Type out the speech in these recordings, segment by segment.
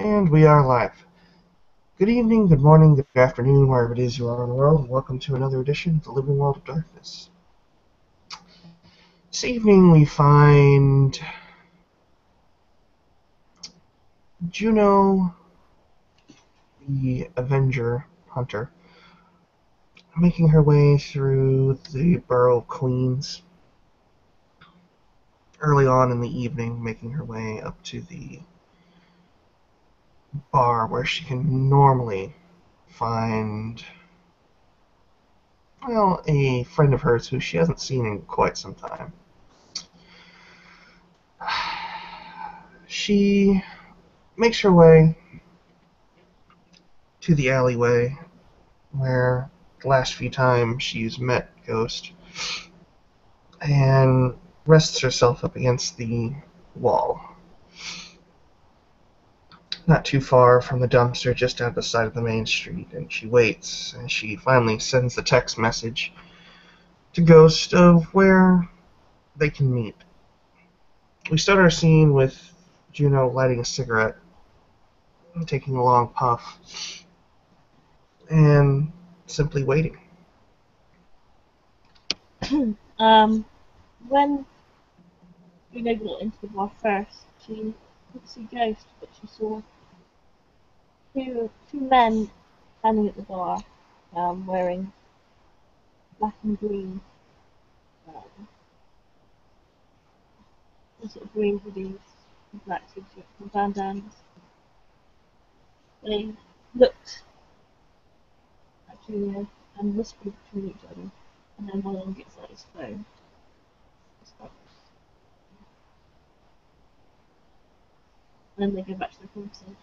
And we are live. Good evening, good morning, good afternoon, wherever it is you are in the world, and welcome to another edition of the Living World of Darkness. This evening we find Juno, the Avenger Hunter, making her way through the Borough of Queens early on in the evening, making her way up to the bar where she can normally find, well, a friend of hers who she hasn't seen in quite some time. She makes her way to the alleyway where the last few times she's met Ghost and rests herself up against the wall. Not too far from the dumpster, just out the side of the main street, and she waits, and she finally sends the text message to Ghost of where they can meet. We start our scene with Juno lighting a cigarette, taking a long puff, and simply waiting. When Juno got into the bar first, she didn't see Ghost, but she saw two men standing at the bar, wearing black and green, um, sort of green hoodies, and black t-shirts and bandanas. They looked at Juno and whispered between each other, and then one of them gets out his phone. And then they go back to their conversation.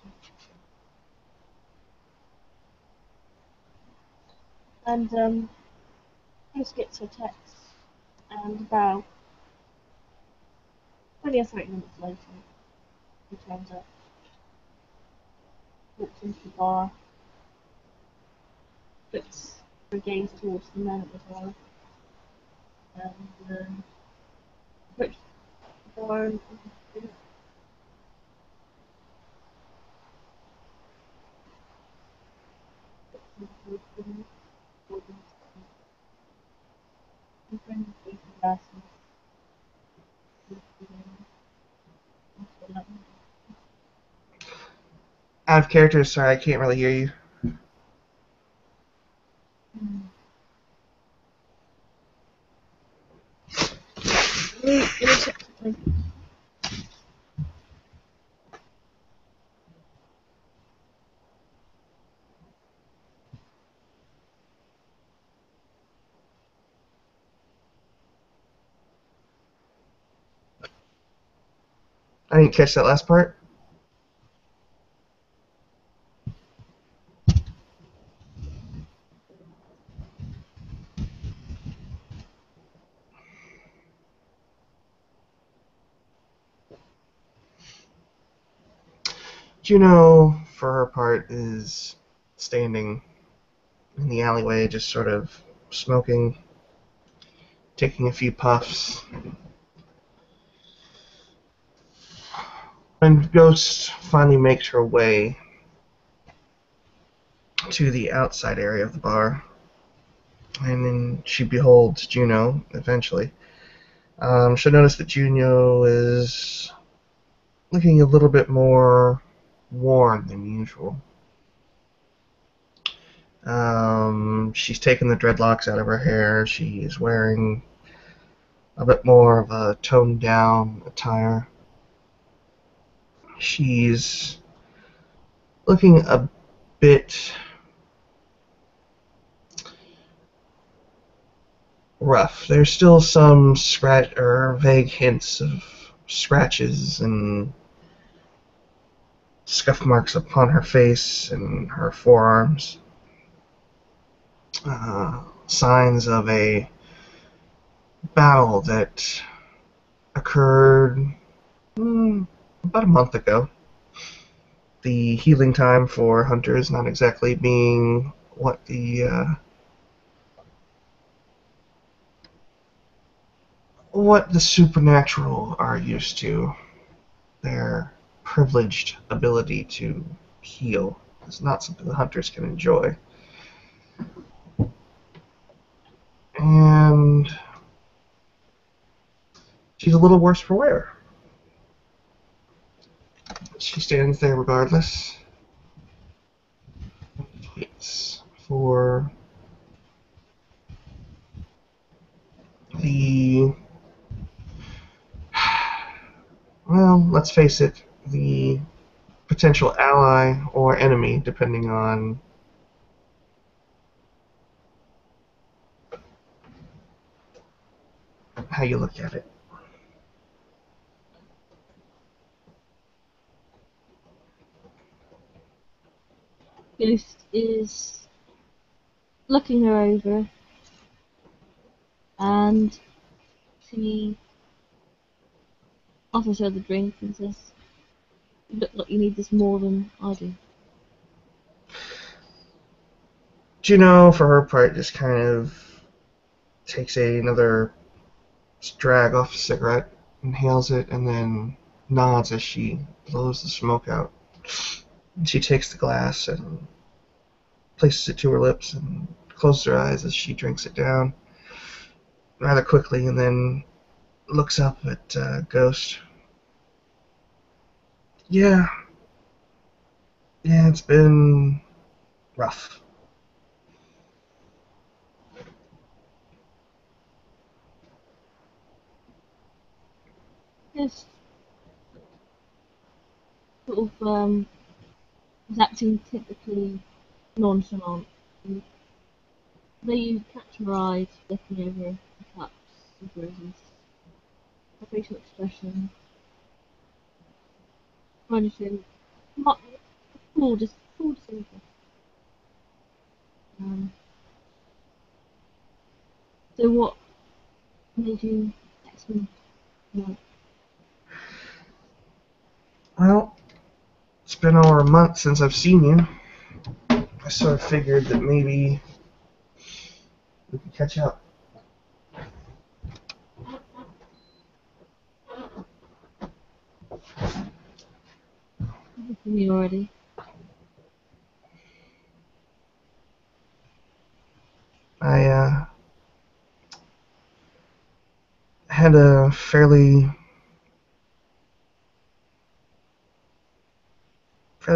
And Ghost gets her text, and about 20 or 30 minutes later, he turns up, walks into the bar, puts her gaze towards the men at the bar, and approaches the bar and Out of character, sorry, I can't really hear you. I didn't catch that last part. Juno, for her part, is standing in the alleyway, just sort of smoking, taking a few puffs. When Ghost finally makes her way to the outside area of the bar, and then she beholds Juno, eventually, she'll notice that Juno is looking a little bit more worn than usual. She's taken the dreadlocks out of her hair. She is wearing a bit more of a toned down attire. She's looking a bit rough. There's still some scratch or vague hints of scratches and scuff marks upon her face and her forearms. Signs of a battle that occurred about a month ago. The healing time for hunters not exactly being what the supernatural are used to. They're privileged ability to heal. It's not something the hunters can enjoy. And she's a little worse for wear. She stands there regardless. Waits for the, well, let's face it, the potential ally or enemy, depending on how you look at it. Ghost is looking her over, and she offers her the drink and says, "You look like you need this more than I do." Juno, for her part, just kind of takes another drag off a cigarette, inhales it, and then nods as she blows the smoke out. And she takes the glass and places it to her lips and closes her eyes as she drinks it down rather quickly, and then looks up at Ghost. Yeah, it's been rough. Ghost sort of is acting typically nonchalant. And though you catch her eyes looking over the cups of roses, her facial expression, kind of shows full disinterest. Um, so what made you text me? No. Well, it's been over a month since I've seen you. I sort of figured that maybe we could catch up. Me already. I had a fairly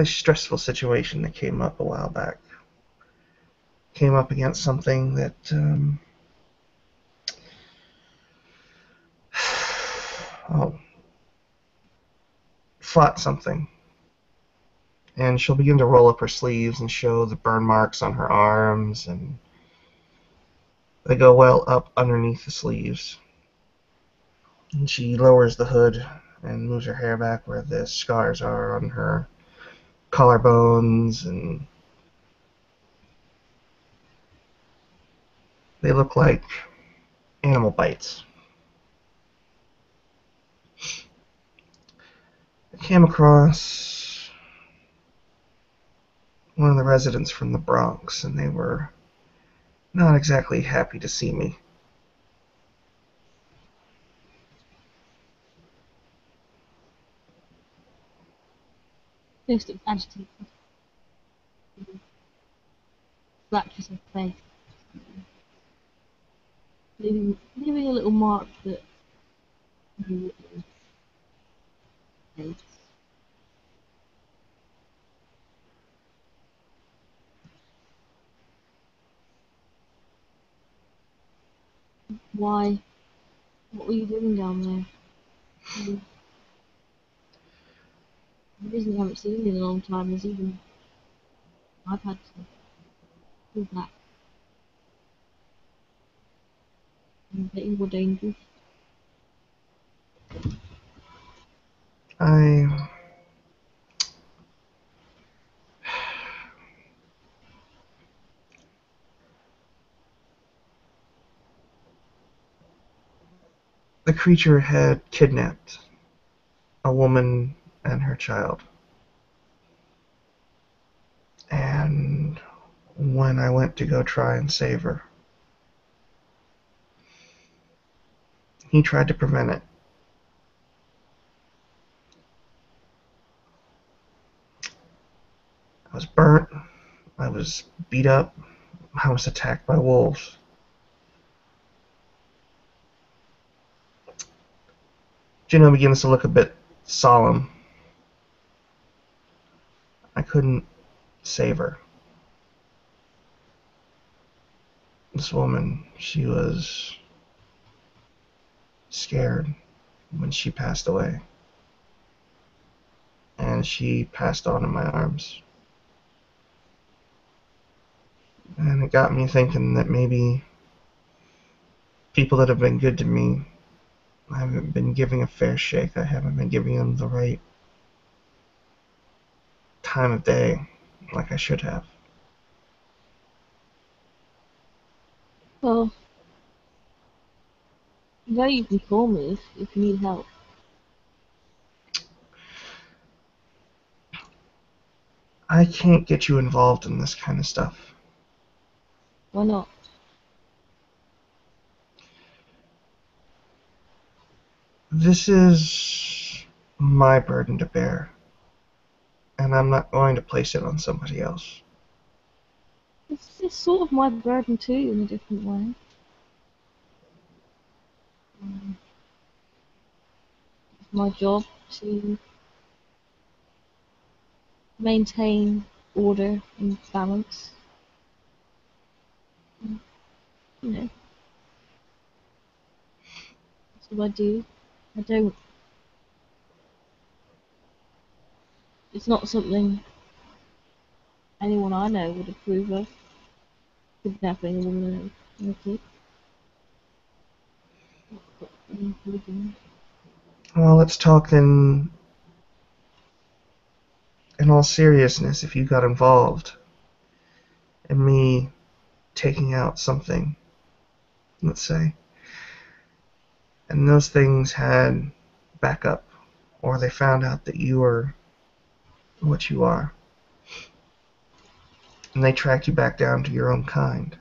stressful situation that came up a while back. Came up against something that oh, fought something. And she'll begin to roll up her sleeves and show the burn marks on her arms, and they go well up underneath the sleeves. And she lowers the hood and moves her hair back where the scars are on her collarbones, and they look like animal bites. I came across one of the residents from the Bronx, and they were not exactly happy to see me. Ghost looks agitated. Scratches her face, leaving a little mark that you face. Why? What were you doing down there? The reason you haven't seen me in a long time is even I've had to pull back and getting more dangerous. I The creature had kidnapped a woman and her child. And when I went to go try and save her, he tried to prevent it. I was burnt. I was beat up. I was attacked by wolves. Juno begins to look a bit solemn. I couldn't save her. This woman, she was scared when she passed away. And she passed on in my arms. And it got me thinking that maybe people that have been good to me, I haven't been giving a fair shake. I haven't been giving them the right time of day like I should have. Well, you know you can call me if you need help. I can't get you involved in this kind of stuff. Why not? This is my burden to bear, and I'm not going to place it on somebody else. It's sort of my burden too, in a different way. It's my job to maintain order and balance. You know, that's what I do. I don't. It's not something anyone I know would approve of. Kidnapping a woman and a kid. Well, let's talk then in all seriousness. If you got involved in me taking out something, let's say, and those things had backup, or they found out that you were what you are, and they tracked you back down to your own kind,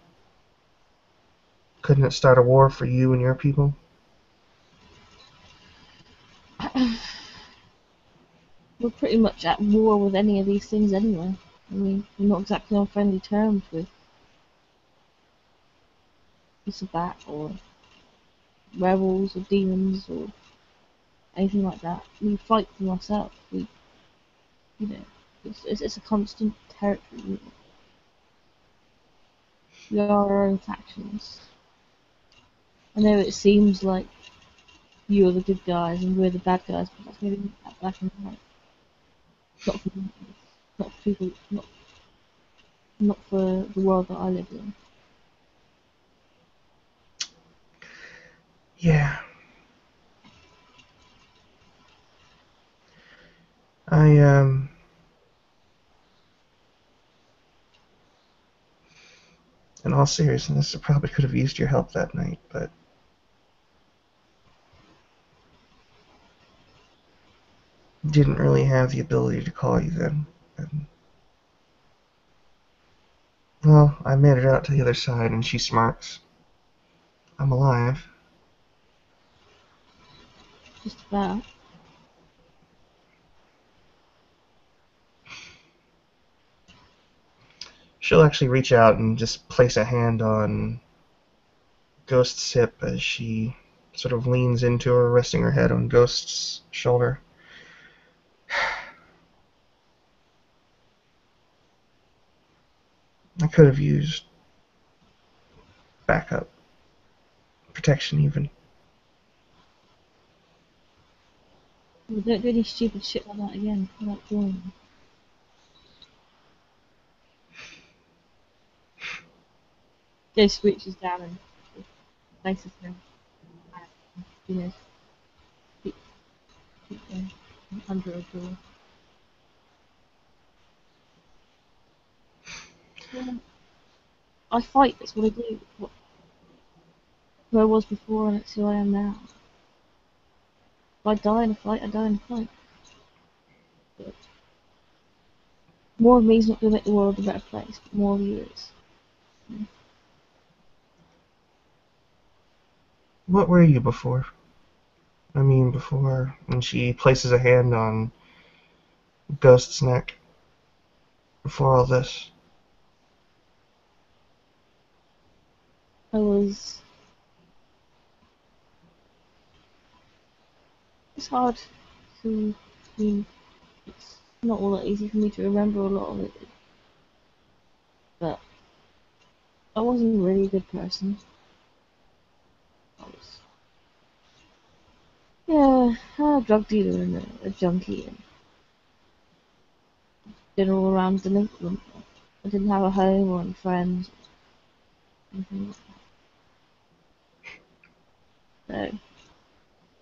couldn't it start a war for you and your people? We're pretty much at war with any of these things anyway. I mean, we're not exactly on friendly terms with the Sabbat or rebels or demons or anything like that. We fight for ourselves. You know, it's a constant territory war. We are our own factions. I know it seems like you are the good guys and we're the bad guys, but that's maybe not black and white. Not for not for people, not for the world that I live in. Yeah. I, in all seriousness, I probably could have used your help that night, but didn't really have the ability to call you then. And, well, I made it out to the other side, and she smirks. I'm alive. Just about. She'll actually reach out and just place a hand on Ghost's hip as she sort of leans into her, resting her head on Ghost's shoulder. I could have used backup, protection even. Well, don't do any stupid shit like that again without joining me. Ghost reaches down and places her, you know, keep, keep them under a door. Yeah, I fight, that's what I do. Who I was before and it's who I am now. If I die in a fight, I die in a fight. But more of me is not going to make the world a better place, but more of you is. What were you before? I mean, before when she places a hand on Ghost's neck. before all this? I was. It's hard to. I mean, it's not all that easy for me to remember a lot of it, but I wasn't really a good person. I was, yeah, a drug dealer and a junkie and general around delinquent. I didn't have a home or any friends or anything like that.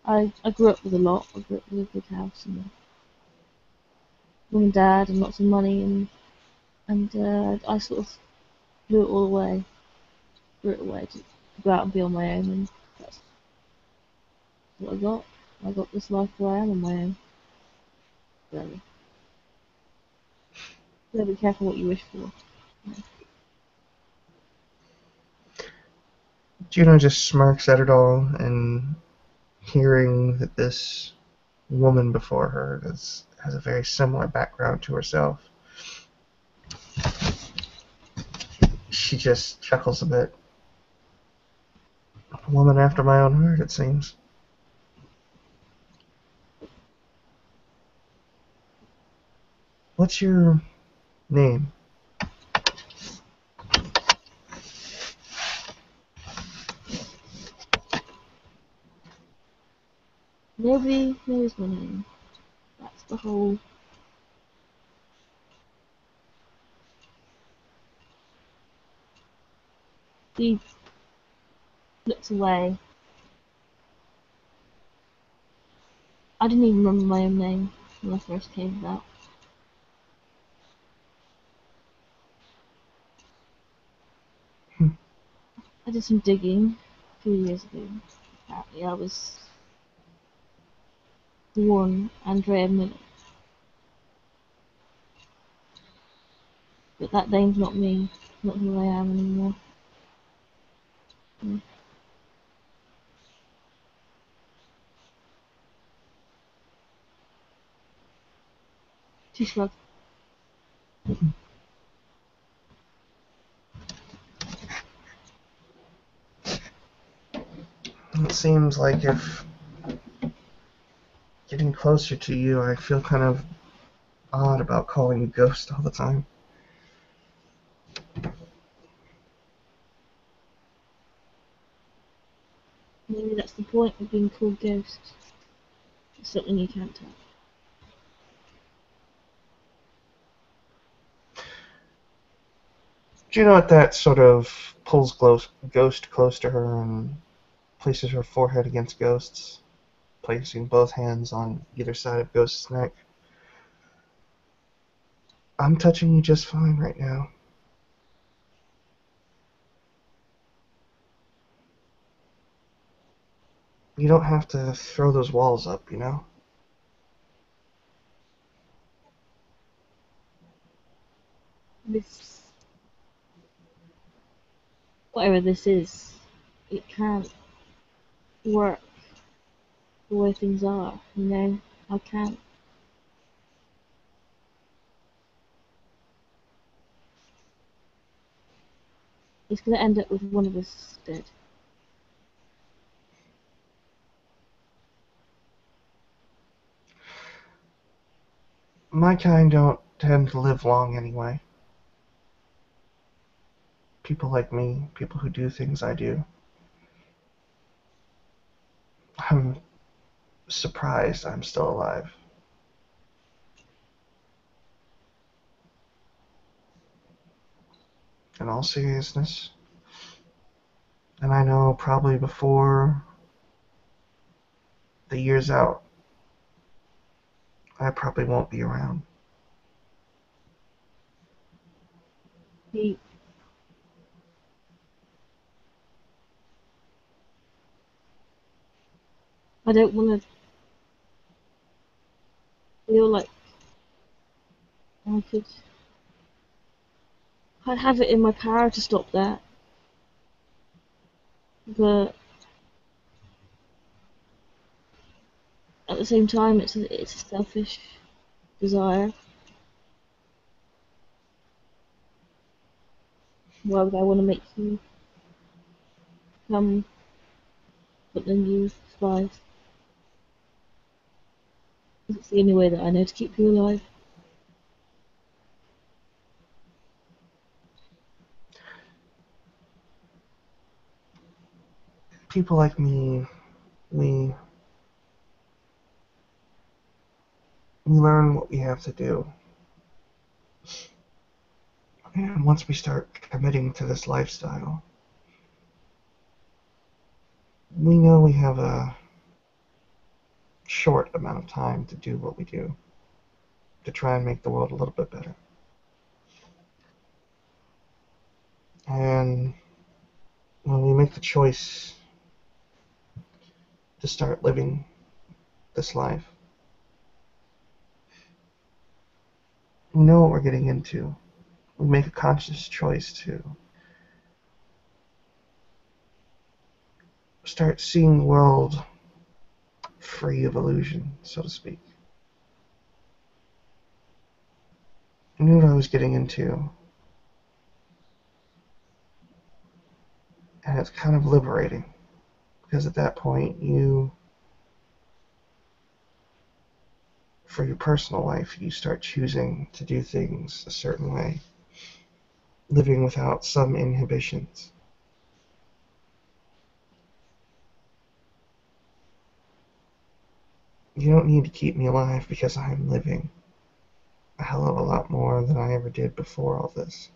So I grew up with a lot. I grew up with a big house and a mum and dad and lots of money and I sort of blew it all away, threw it away to go out and be on my own, and that's what I got. I got this life where I am on my own. So you gotta be careful what you wish for. Juno just smirks at it all, and hearing that this woman before her has a very similar background to herself, she just chuckles a bit. A woman after my own heart, it seems. What's your name? Nobody knows my name. That's the whole. He looks away. I didn't even remember my own name when I first came about. Hmm. I did some digging a few years ago. Apparently, I was born Andrea Miller, but that name's not me, not who I am anymore. Mm. She shrugged. It seems like if getting closer to you, I feel kind of odd about calling you Ghost all the time. Maybe that's the point of being called Ghost. It's something you can't tell. Do you know what that sort of pulls Ghost close to her and places her forehead against Ghost's, placing both hands on either side of Ghost's neck? I'm touching you just fine right now. You don't have to throw those walls up, you know? This, whatever this is, it can't work the way things are, you know? I can't. It's gonna end up with one of us dead. My kind don't tend to live long anyway. People like me, people who do things I do. I'm surprised I'm still alive. In all seriousness. And I know probably before the year's out, I probably won't be around. He, I don't want to feel like I could. I have it in my power to stop that, but at the same time, it's a selfish desire. Why would I want to make you come something you despise? It's the only way that I know to keep you alive. People like me, we we learn what we have to do. And once we start committing to this lifestyle, we know we have a short amount of time to do what we do, to try and make the world a little bit better. And when we make the choice to start living this life, we know what we're getting into. We make a conscious choice to start seeing the world free of illusion, so to speak. I knew what I was getting into, and it's kind of liberating, because at that point, for your personal life, you start choosing to do things a certain way, living without some inhibitions. You don't need to keep me alive because I'm living a hell of a lot more than I ever did before all this.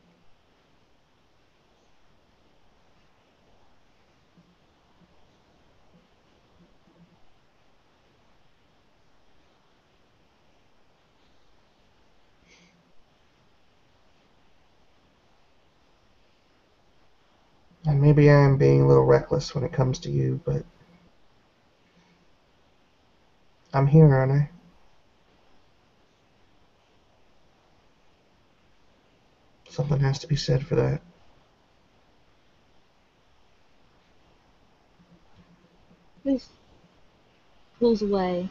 And maybe I am being a little reckless when it comes to you, but I'm here, aren't I? Something has to be said for that. This pulls away,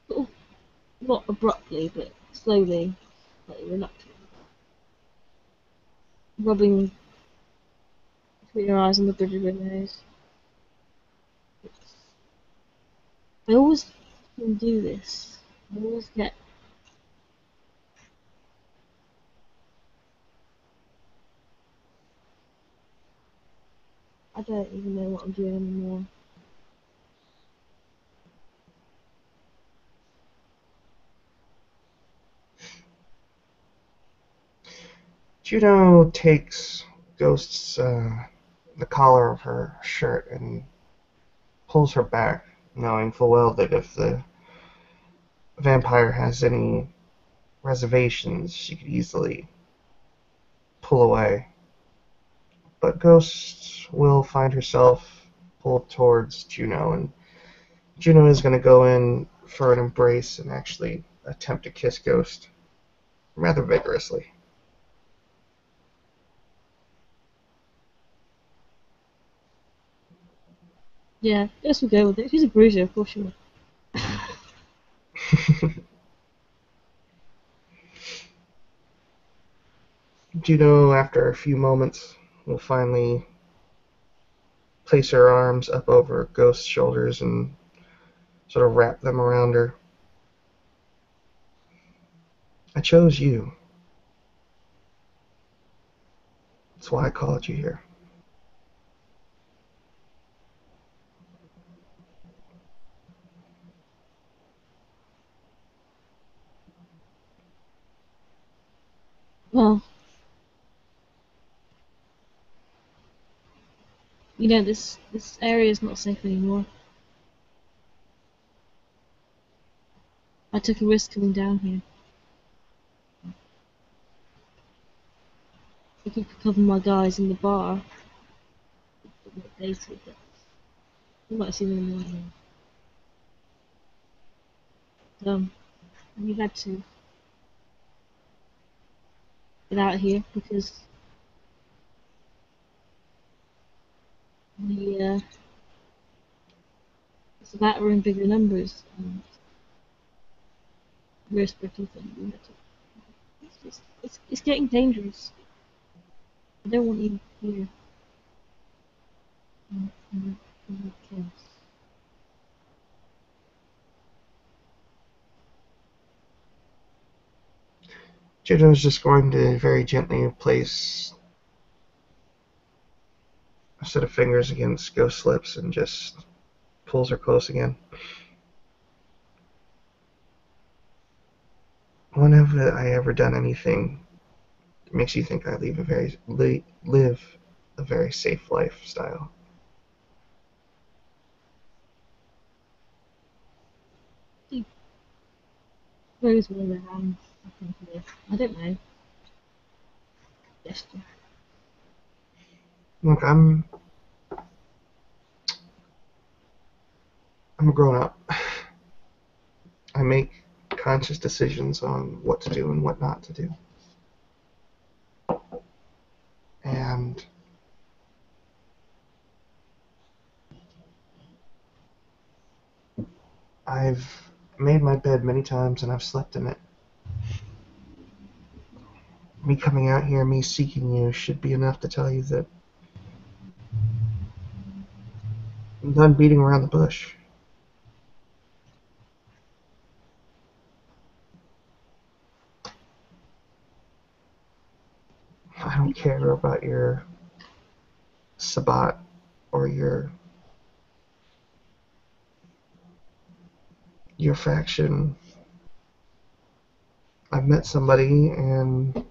sort of not abruptly, but slowly, slightly reluctantly, rubbing between her eyes and the bridge of her nose. I always can do this. I always get. I don't even know what I'm doing anymore. Juno takes Ghost's the collar of her shirt and pulls her back, knowing full well that if the vampire has any reservations, she could easily pull away. But Ghost will find herself pulled towards Juno, and Juno is going to go in for an embrace and actually attempt to kiss Ghost rather vigorously. Yeah, guess we'll go with it. She's a bruiser, of course she will. Juno, after a few moments, will finally place her arms up over Ghost's shoulders and sort of wrap them around her. I chose you. That's why I called you here. Well, you know, this area is not safe anymore. I took a risk coming down here. I could cover my guys in the bar. What dated, but you might see them in the morning. We had to get out of here because the it's about we're in bigger numbers and we're a spiritual thing. We had to, it's getting dangerous. I don't want you here in that case. Juno's just going to very gently place a set of fingers against Ghost's lips and just pulls her close again. When have I ever done anything that makes you think I live a very safe lifestyle? She throws one of her hands up into the, I don't know, gesture. Look, I'm a grown up. I make conscious decisions on what to do and what not to do. And I've made my bed many times and I've slept in it. Me coming out here, me seeking you, should be enough to tell you that I'm done beating around the bush. I don't care about your Sabbat or your faction. I've met somebody, and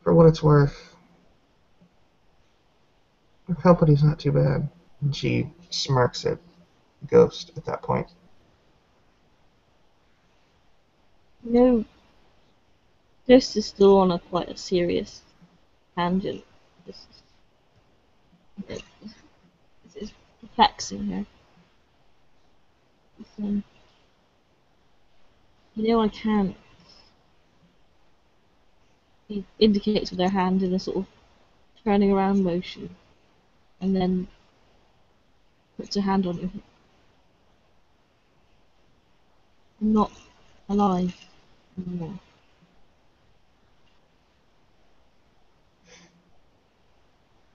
for what it's worth, the company's not too bad. And she smirks at Ghost at that point. No, this is still on a quite a serious tangent. This is, this is perplexing her. So, I can't. He indicates with her hand in a sort of turning around motion, and then puts her hand on your hip. I'm not alive anymore.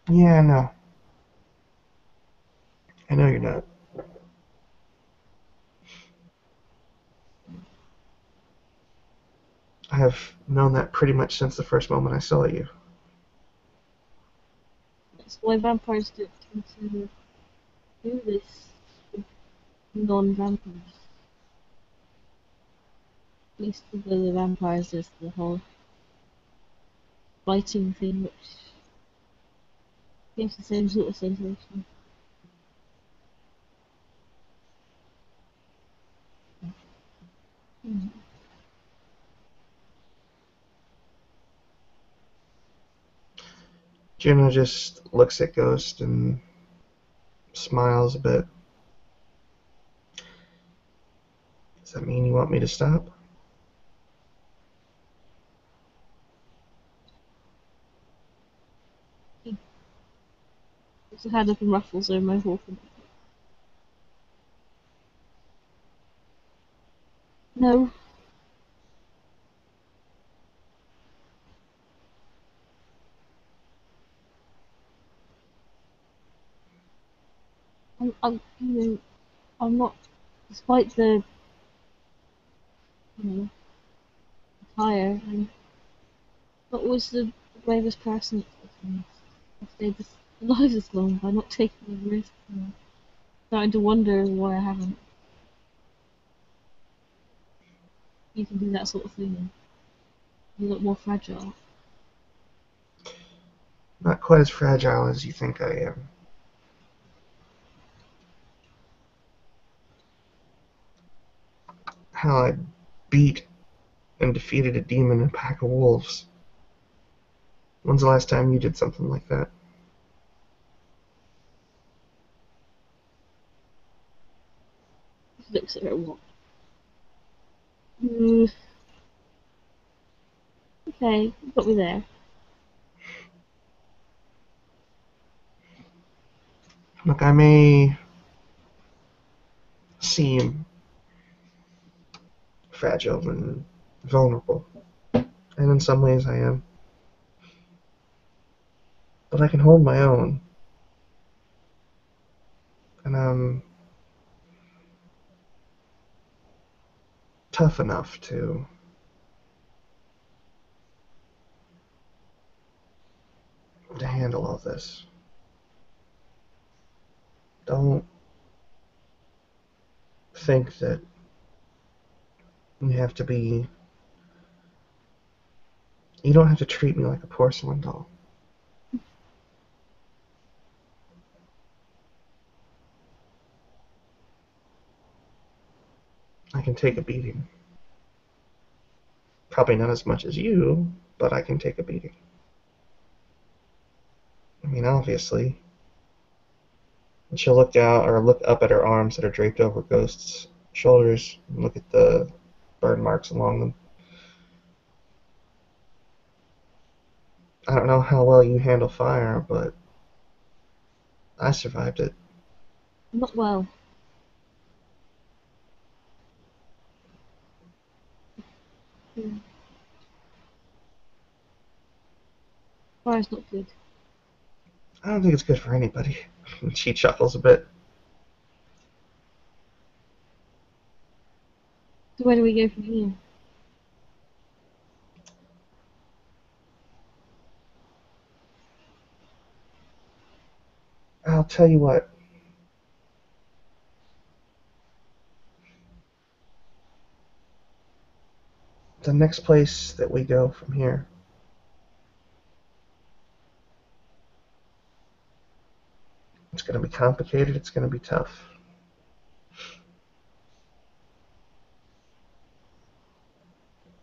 Yeah, I know. I know you're not. I have known that pretty much since the first moment I saw you. That's why vampires don't tend to do this with non-vampires. At least with the vampires, there's the whole biting thing, which gives the same sort of sensation. Mm. Juno just looks at Ghost and smiles a bit. Does that mean you want me to stop? He puts a hand up and ruffles her mohawk. No, I'm not. Despite the, you know, attire, I'm not always the bravest person. I've stayed alive this long by not taking the risk. Starting to wonder why I haven't. You can do that sort of thing and you look more fragile. Not quite as fragile as you think I am. How I beat and defeated a demon and a pack of wolves. When's the last time you did something like that? She looks at her watch. Mm, okay, you got me there. Look, I may seem fragile and vulnerable, and in some ways I am. But I can hold my own, and I'm tough enough to handle all this. Don't think that you have to be. You don't have to treat me like a porcelain doll. I can take a beating. Probably not as much as you, but I can take a beating. I mean, obviously. And she'll look down or look up at her arms that are draped over Ghost's shoulders and look at the burn marks along them. I don't know how well you handle fire, but I survived it. Not well. Hmm. Fire's not good. I don't think it's good for anybody. She chuckles a bit. So where do we go from here? I'll tell you what. The next place that we go from here, it's going to be complicated. It's going to be tough.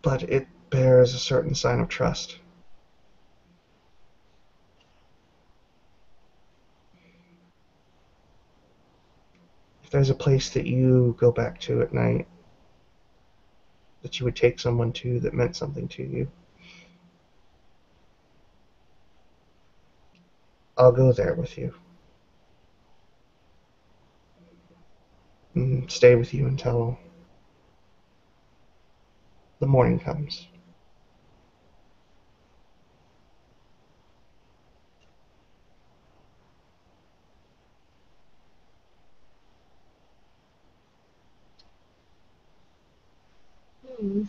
But it bears a certain sign of trust. If there's a place that you go back to at night, that you would take someone to that meant something to you, I'll go there with you and stay with you until the morning comes. Hmm.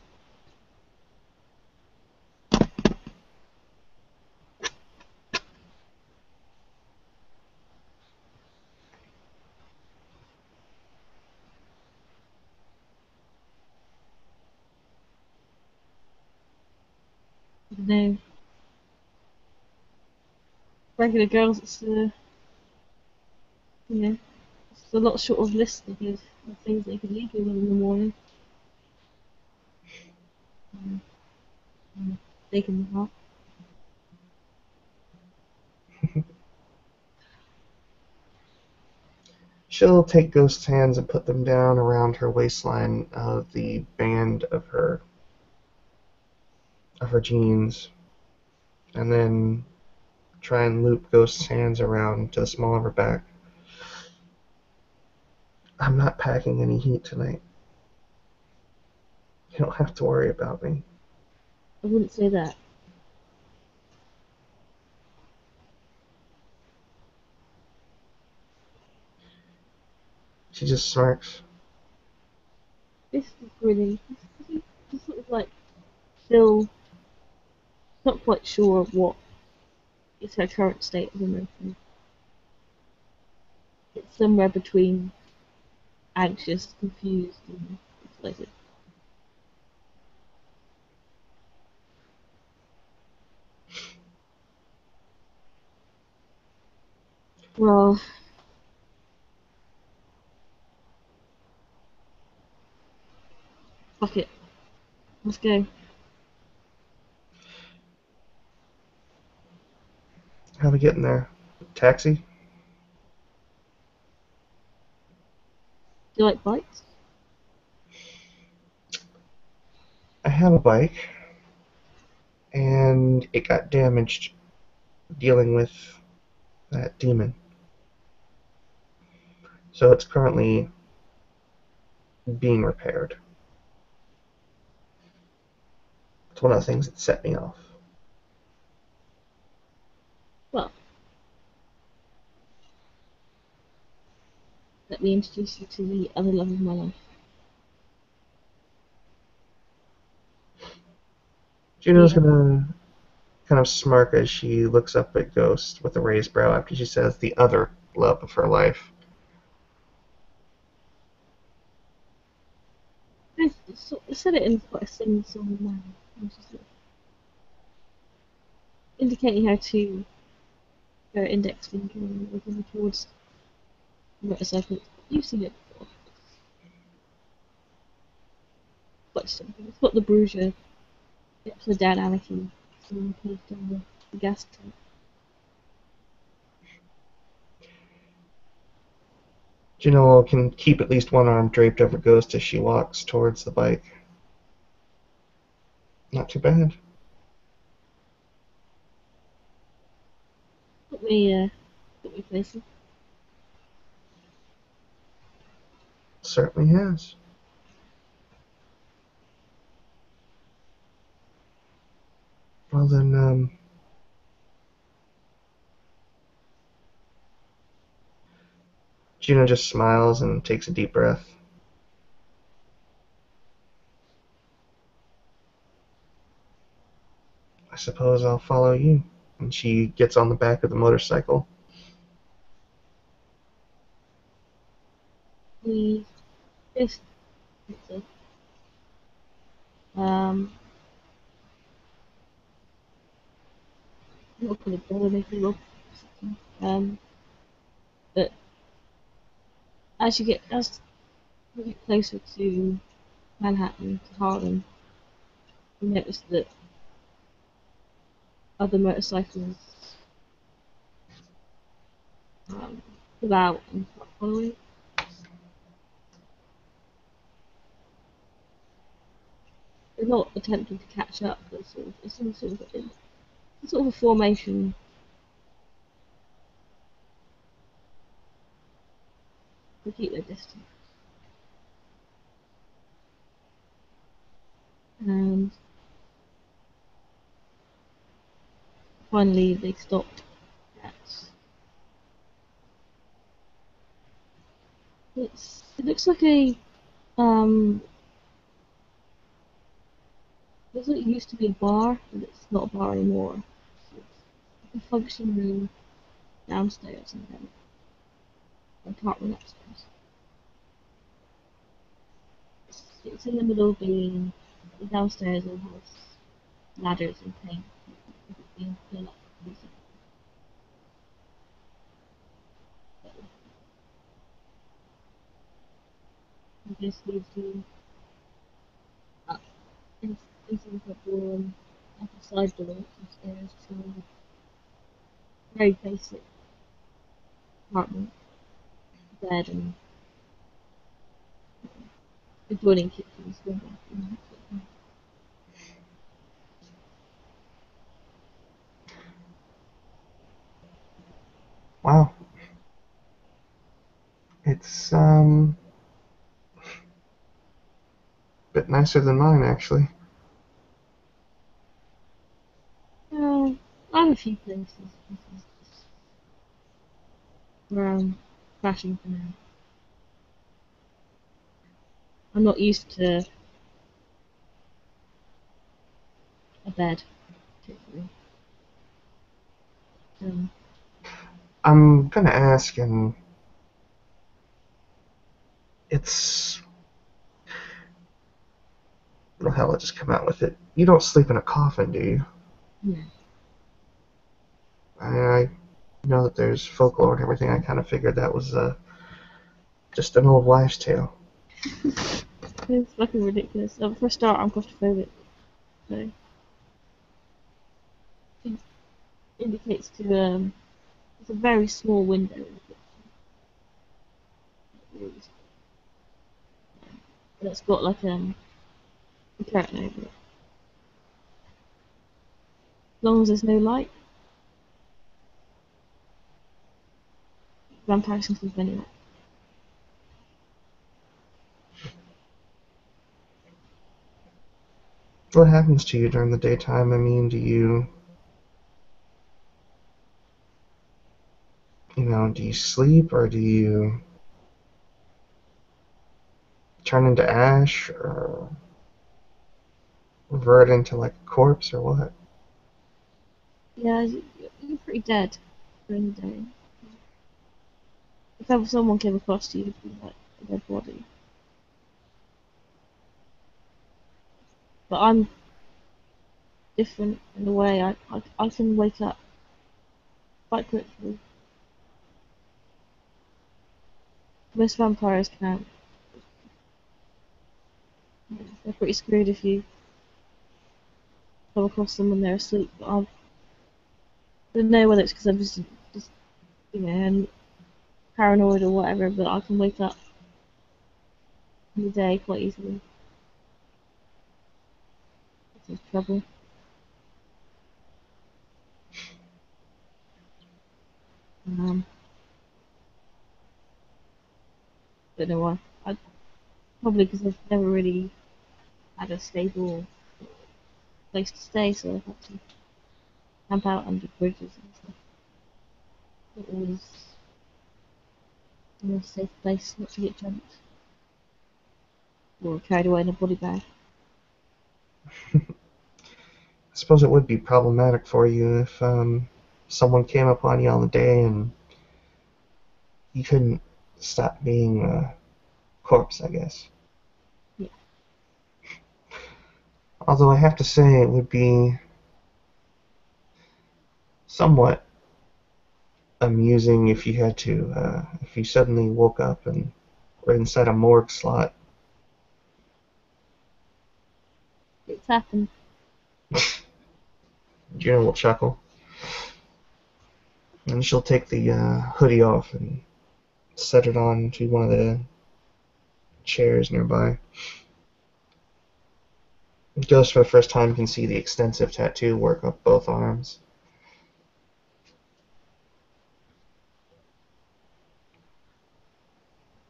I don't know. Regular girls, it's a lot short of list of things they could leave you with in the morning. Um, they can help. She'll take Ghost's hands and put them down around her waistline of the band of her jeans, and then try and loop Ghost's hands around to the small of her back. I'm not packing any heat tonight. You don't have to worry about me. I wouldn't say that. She just smirks. This is really, this sort of like still not quite sure what is her current state of emotion. It's somewhere between anxious, confused, and excited. Well, fuck it. Let's go. How are we getting there? Taxi? Do you like bikes? I have a bike, and it got damaged dealing with that demon. So it's currently being repaired. It's one of the things that set me off. Well, let me introduce you to the other love of my life. Juno's Yeah. gonna kind of smirk as she looks up at Ghost with a raised brow after she says the other love of her life. I said it in quite a sing-song manner, which is sort of indicating how to her index finger and looking towards the motorcycle. You've seen it before. Quite simple. It's got the bruiser, the upside down anarchy, someone placed on the gas tank. Juno can keep at least one arm draped over Ghost as she walks towards the bike. Not too bad. Got me placing. Certainly has. Well then, Juno just smiles and takes a deep breath. I suppose I'll follow you. And she gets on the back of the motorcycle. We just um not gonna bother making love. But as you get closer to Manhattan, to Harlem, you notice that other motorcycles pull out and start following. They're not attempting to catch up, but it's sort of a formation. To keep their distance. And finally, they stopped at. It looks like a looks like it used to be a bar, but it's not a bar anymore. It's like a function room downstairs and then an apartment upstairs. It's in the middle being the downstairs and has ladders and paint. Being clean up. And this leads you up into the front door and up a side door upstairs to a very basic apartment, bed and adjoining kitchens. Wow. It's a bit nicer than mine actually. I have a few places where I'm crashing for now. I'm not used to a bed, particularly. Um, I'm gonna ask, and it's well, hell, I'll just come out with it. You don't sleep in a coffin, do you? yeah. I know that there's folklore and everything. I kind of figured that was just an old wives' tale. It's fucking ridiculous. For a start, I'm claustrophobic, so it indicates to it's a very small window in the kitchen. And it's got like a curtain over it. As long as there's no light, vampires can sleep anywhere. What happens to you during the daytime? I mean, do you sleep or do you turn into ash or revert into like a corpse or what? Yeah, you're pretty dead during the day. If ever someone came across you, it'd be like a dead body. But I'm different in a way. I can wake up quite quickly. Most vampires can't. They're pretty screwed if you come across them when they're asleep. But I don't know whether it's because I'm just paranoid or whatever, but I can wake up in the day quite easily. It's trouble. Um, don't know why. Probably because I've never really had a stable place to stay, so I've had to camp out under bridges and stuff. Not always a safe place not to get jumped or carried away in a body bag. I suppose it would be problematic for you if someone came upon you on the day and you couldn't stop being a corpse, I guess. Yeah. Although I have to say it would be somewhat amusing if if you suddenly woke up and were inside a morgue slot. It's happened. Juno will chuckle, and she'll take the hoodie off and set it on to one of the chairs nearby. Ghost, for the first time, can see the extensive tattoo work up both arms.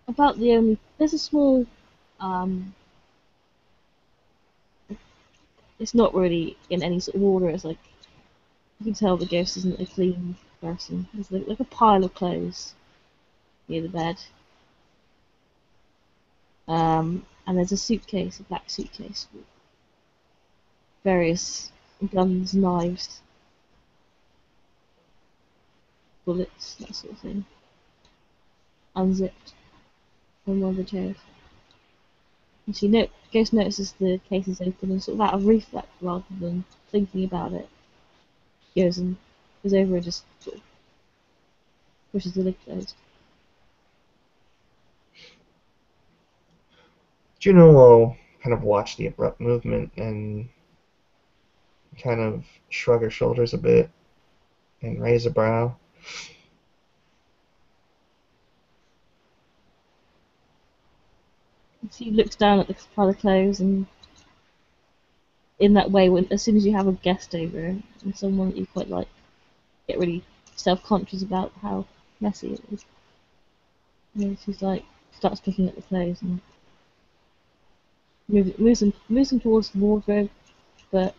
About the only there's a small um it's not really in any sort of order, it's like you can tell the ghost isn't a clean person. There's like a pile of clothes near the bed. And there's a suitcase, a black suitcase with various guns, knives, bullets, that sort of thing, unzipped from one of the chairs. And Ghost notices the case is open and sort of out of reflex rather than thinking about it, goes over and just sort of pushes the lid closed. Juno will kind of watch the abrupt movement and kind of shrug her shoulders a bit and raise a brow. And she looks down at the pile of clothes and in that way, as soon as you have a guest over and someone that you quite like, get really self-conscious about how messy it is. And then she's like, starts picking up the clothes and moves them towards the wardrobe, but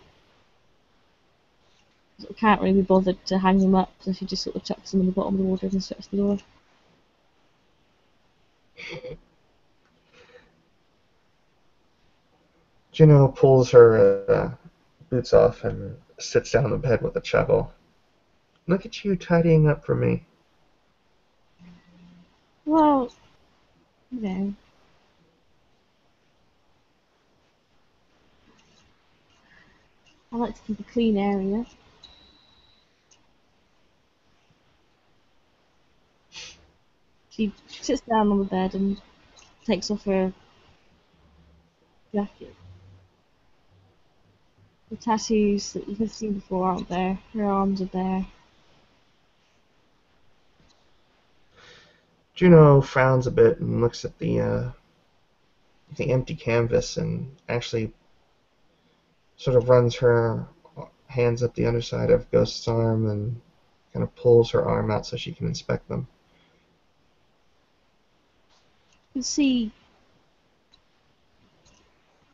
sort of can't really be bothered to hang them up, so she just sort of chucks them in the bottom of the wardrobe and shuts the door. Juno pulls her boots off and sits down on the bed with a chuckle. Look at you tidying up for me. Well, you know, I like to keep a clean area. She sits down on the bed and takes off her jacket. The tattoos that you have seen before aren't there. Her arms are bare. Juno frowns a bit and looks at the empty canvas and actually sort of runs her hands up the underside of Ghost's arm and kind of pulls her arm out so she can inspect them. You can see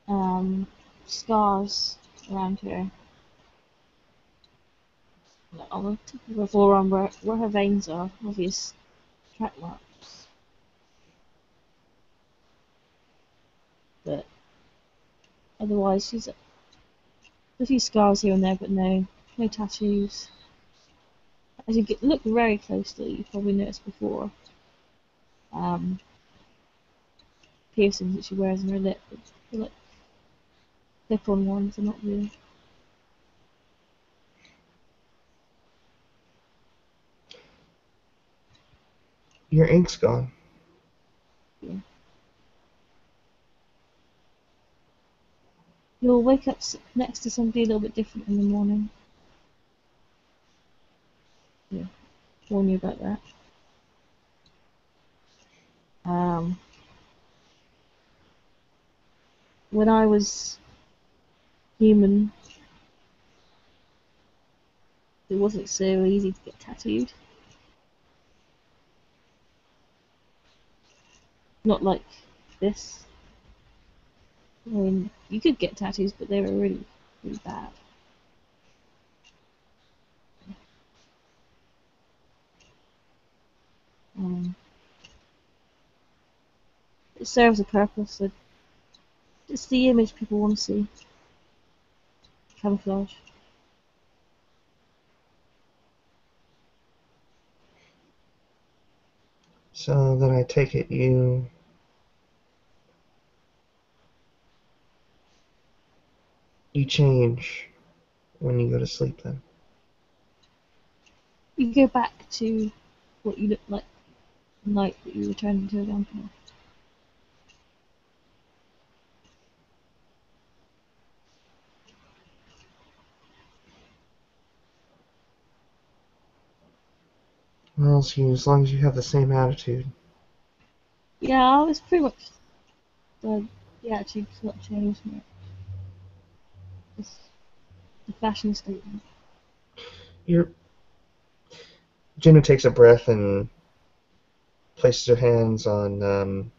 um, scars around her, like on the tip of her forearm where her veins are, obvious track marks. But otherwise, she's a few scars here and there, but no tattoos. As you look very closely, you probably noticed before, um, piercings that she wears in her lip. They're like clip-on ones, they're not real. Your ink's gone. Yeah. You'll wake up next to somebody a little bit different in the morning. Yeah, warn you about that. Um, when I was human, it wasn't so easy to get tattooed. Not like this. I mean, you could get tattoos, but they were really, really bad. Um, it serves a purpose. It's the image people want to see. Camouflage. So then I take it you change when you go to sleep then. You go back to what you looked like the night that you returned into a vampire. Well, so as long as you have the same attitude. Yeah, I was pretty much the attitude's not changed much. It's the fashion statement. Your Juno takes a breath and places her hands on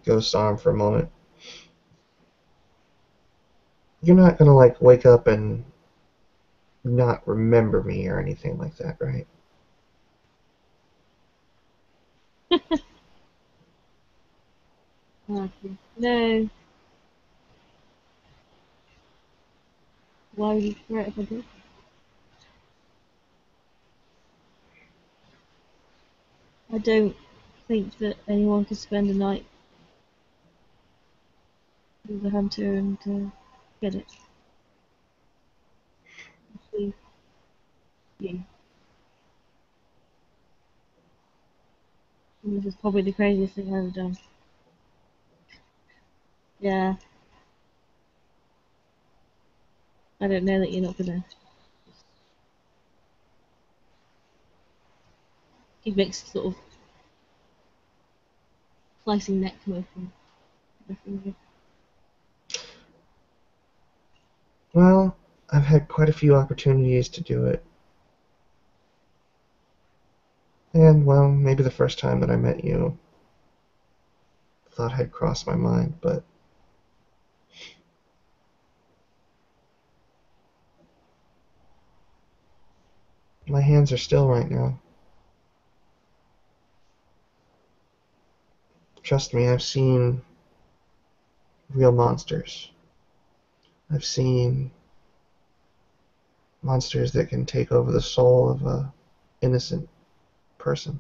Ghost's arm for a moment. You're not gonna like wake up and not remember me or anything like that, right? Okay. No, why would you care if I did? I don't think that anyone could spend a night with a hunter and get it. Actually, yeah. And this is probably the craziest thing I've ever done. Yeah, I don't know that you're not gonna. He makes sort of slicing neck motion. Well, I've had quite a few opportunities to do it. And, well, maybe the first time that I met you, thought had crossed my mind, but my hands are still right now. Trust me, I've seen real monsters. I've seen monsters that can take over the soul of a innocent person.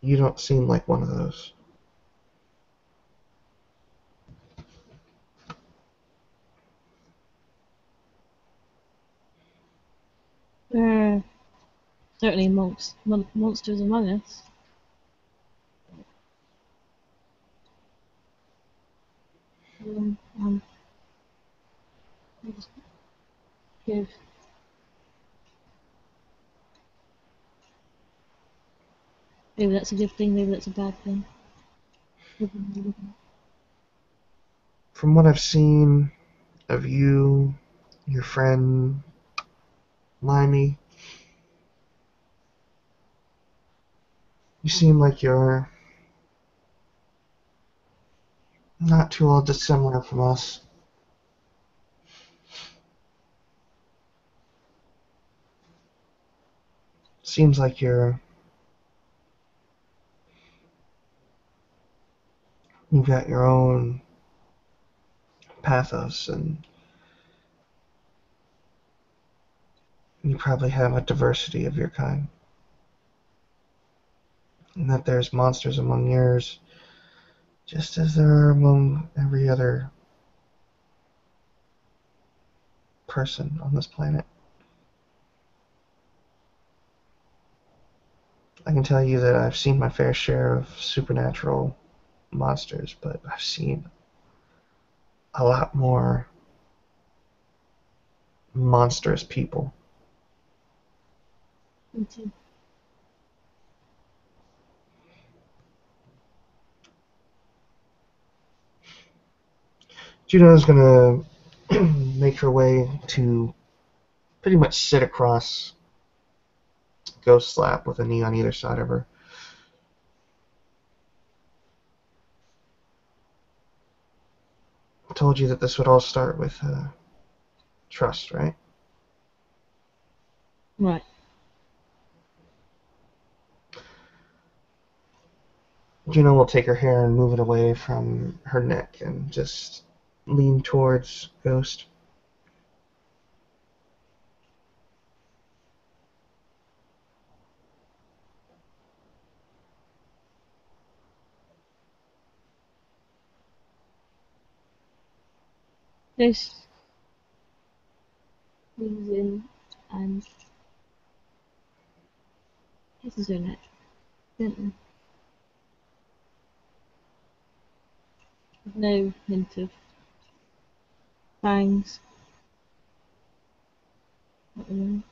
You don't seem like one of those. There are certainly monsters among us. Um, I'll just give. Maybe that's a good thing. Maybe that's a bad thing. From what I've seen of you your friend Limey. You seem like you're not too all dissimilar from us. Seems like you've got your own pathos, and you probably have a diversity of your kind. And that there's monsters among yours, just as there are among every other person on this planet. I can tell you that I've seen my fair share of supernatural monsters, but I've seen a lot more monstrous people. Me too. Juno's gonna make her way to pretty much sit across Ghost Slap with a knee on either side of her. I told you that this would all start with trust, right? Right. Juno will take her hair and move it away from her neck and just lean towards Ghost. This leans in and kisses her neck gently. With no hint of fangs at the moment.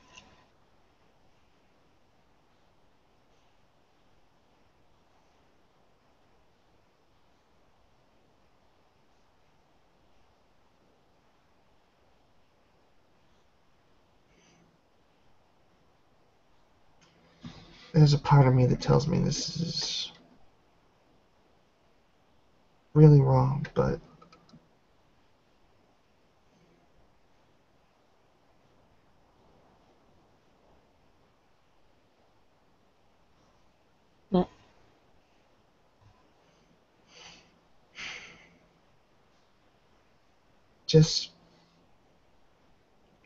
There's a part of me that tells me this is really wrong, but But just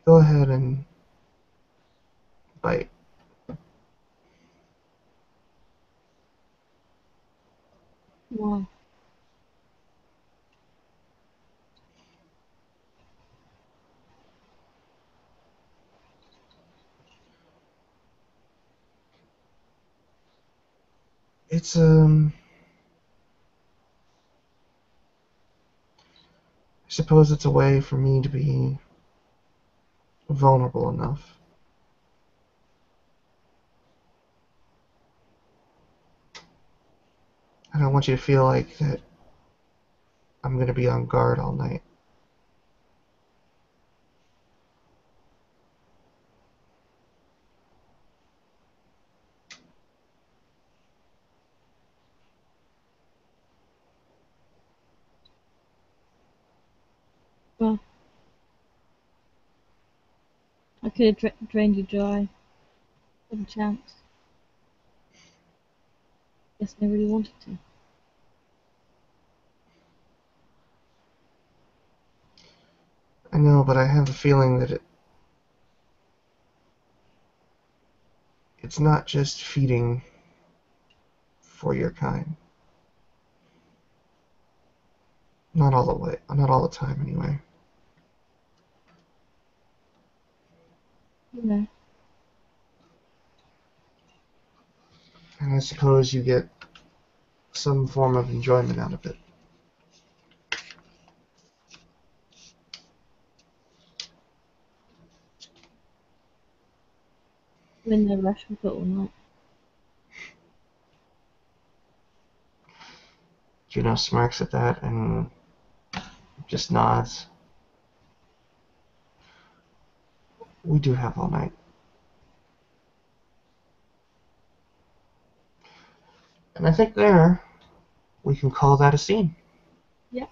go ahead and bite. why? It's I suppose it's a way for me to be vulnerable enough. I don't want you to feel like that I'm going to be on guard all night. Well, I could have drained you dry. Had a chance. Guess I really wanted to. I know, but I have the feeling that it's not just feeding for your kind. Not all the way, not all the time anyway. You know, And I suppose you get some form of enjoyment out of it. I'm in no rush with it all night. Juno smirks at that and just nods. We do have all night. And I think there we can call that a scene. Yep.